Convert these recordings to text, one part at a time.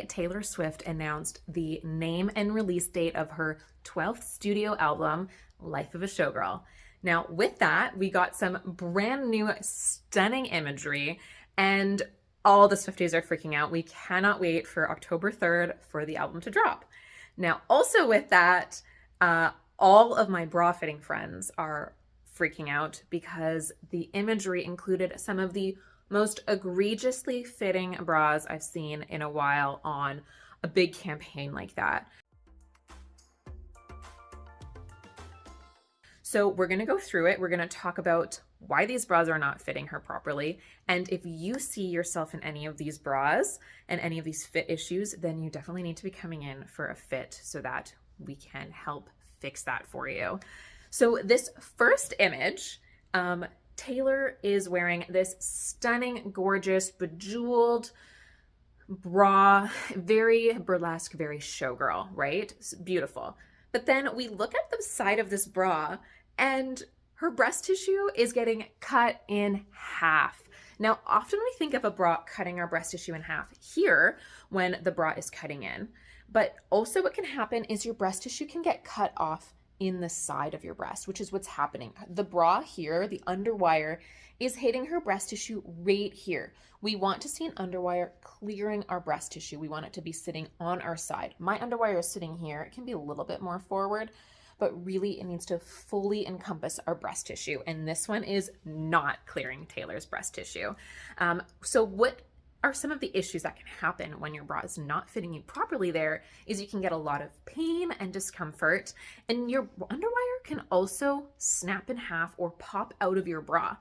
Taylor Swift announced the name and release date of her 12th studio album, Life of a Showgirl. Now, with that, we got some brand new, stunning imagery, and all the Swifties are freaking out. We cannot wait for October 3rd for the album to drop. Now, also with that, all of my bra fitting friends are freaking out because the imagery included some of the most egregiously fitting bras I've seen in a while on a big campaign like that. So we're going to go through it. We're going to talk about why these bras are not fitting her properly. And if you see yourself in any of these bras and any of these fit issues, then you definitely need to be coming in for a fit so that we can help fix that for you. So this first image, Taylor is wearing this stunning, gorgeous, bejeweled bra, very burlesque, very showgirl, right? It's beautiful. But then we look at the side of this bra and her breast tissue is getting cut in half. Now, often we think of a bra cutting our breast tissue in half here when the bra is cutting in. But also what can happen is your breast tissue can get cut off in the side of your breast, which is what's happening. The bra here, the underwire, is hitting her breast tissue right here. We want to see an underwire clearing our breast tissue. We want it to be sitting on our side. My underwire is sitting here. It can be a little bit more forward, but really it needs to fully encompass our breast tissue. And this one is not clearing Taylor's breast tissue. So what are some of the issues that can happen when your bra is not fitting you properly there is you can get a lot of pain and discomfort, and your underwire can also snap in half or pop out of your bra.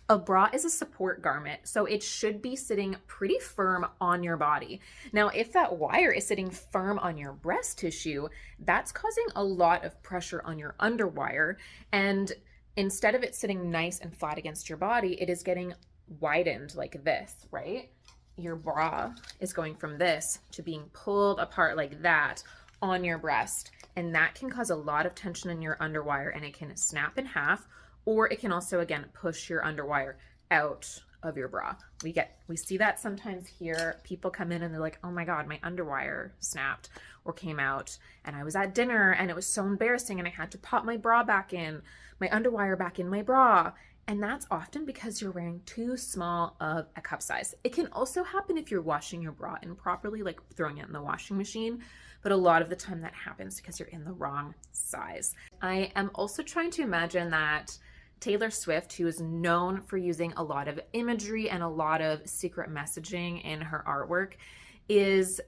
A bra is a support garment, so it should be sitting pretty firm on your body. Now, if that wire is sitting firm on your breast tissue, that's causing a lot of pressure on your underwire, and instead of it sitting nice and flat against your body, it is getting widened like this, right? Your bra is going from this to being pulled apart like that on your breast. And that can cause a lot of tension in your underwire, and it can snap in half, or it can also, again, push your underwire out of your bra. We see that sometimes here. People come in and they're like, oh my God, my underwire snapped or came out, and I was at dinner and it was so embarrassing and I had to pop my bra back in, my underwire back in my bra. And that's often because you're wearing too small of a cup size. It can also happen if you're washing your bra improperly, like throwing it in the washing machine. But a lot of the time that happens because you're in the wrong size. I am also trying to imagine that Taylor Swift, who is known for using a lot of imagery and a lot of secret messaging in her artwork, is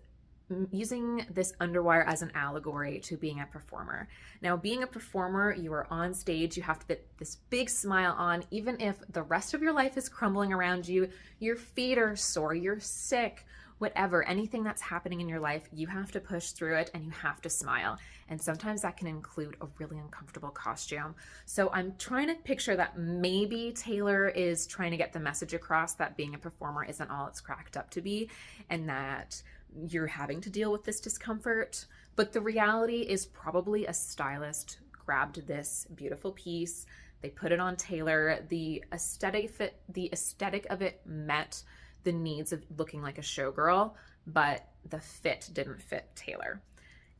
using this underwire as an allegory to being a performer. Now, being a performer, you are on stage, you have to put this big smile on, even if the rest of your life is crumbling around you, your feet are sore, you're sick, whatever, anything that's happening in your life, you have to push through it and you have to smile. And sometimes that can include a really uncomfortable costume. So I'm trying to picture that maybe Taylor is trying to get the message across that being a performer isn't all it's cracked up to be, and that you're having to deal with this discomfort. But the reality is probably a stylist grabbed this beautiful piece, they put it on Taylor, the aesthetic of it met the needs of looking like a showgirl, but the fit didn't fit Taylor.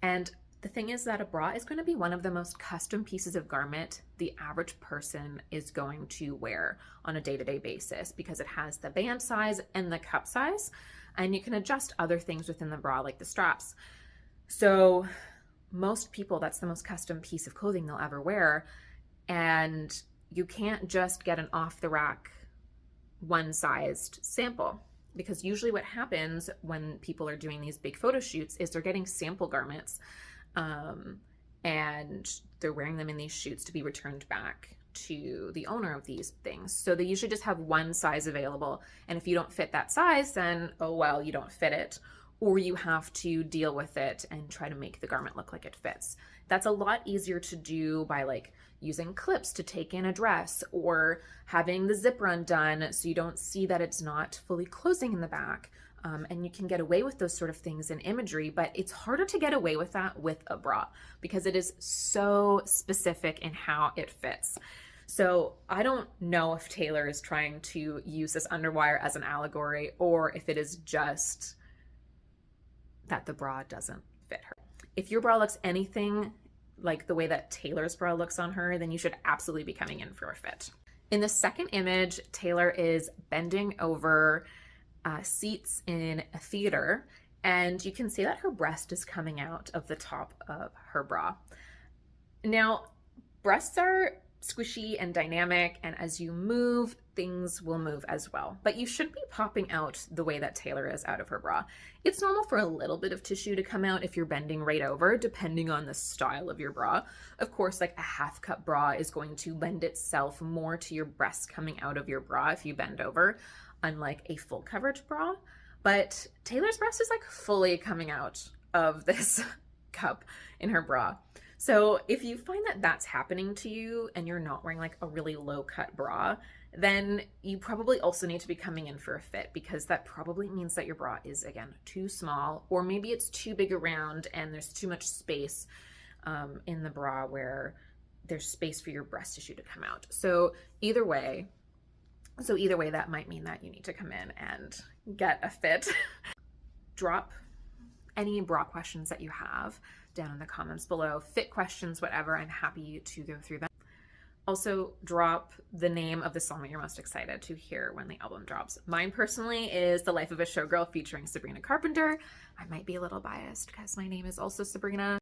And the thing is that a bra is going to be one of the most custom pieces of garment the average person is going to wear on a day-to-day basis, because it has the band size and the cup size, and you can adjust other things within the bra like the straps. So most people, that's the most custom piece of clothing they'll ever wear, and you can't just get an off-the-rack one-sized sample, because usually what happens when people are doing these big photo shoots is they're getting sample garments, and they're wearing them in these shoots to be returned back to the owner of these things. So they usually just have one size available, and if you don't fit that size, then oh well, you don't fit it, or you have to deal with it and try to make the garment look like it fits. That's a lot easier to do by like using clips to take in a dress, or having the zipper undone so you don't see that it's not fully closing in the back. And you can get away with those sort of things in imagery, but it's harder to get away with that with a bra because it is so specific in how it fits. So I don't know if Taylor is trying to use this underwire as an allegory, or if it is just that the bra doesn't fit her. If your bra looks anything like the way that Taylor's bra looks on her, then you should absolutely be coming in for a fit. In the second image, Taylor is bending over seats in a theater, and you can see that her breast is coming out of the top of her bra. Now, breasts are squishy and dynamic, and as you move, things will move as well. But you shouldn't be popping out the way that Taylor is out of her bra. It's normal for a little bit of tissue to come out if you're bending right over, depending on the style of your bra. Of course, like a half cup bra is going to lend itself more to your breasts coming out of your bra if you bend over, unlike a full coverage bra. But Taylor's breast is like fully coming out of this cup in her bra. So if you find that that's happening to you and you're not wearing like a really low cut bra, then you probably also need to be coming in for a fit, because that probably means that your bra is, again, too small, or maybe it's too big around and there's too much space in the bra where there's space for your breast tissue to come out. So either way, that might mean that you need to come in and get a fit. Drop any bra questions that you have down in the comments below. Fit questions, whatever, I'm happy to go through them. Also, drop the name of the song that you're most excited to hear when the album drops. Mine personally is The Life of a Showgirl featuring Sabrina Carpenter. I might be a little biased because my name is also Sabrina.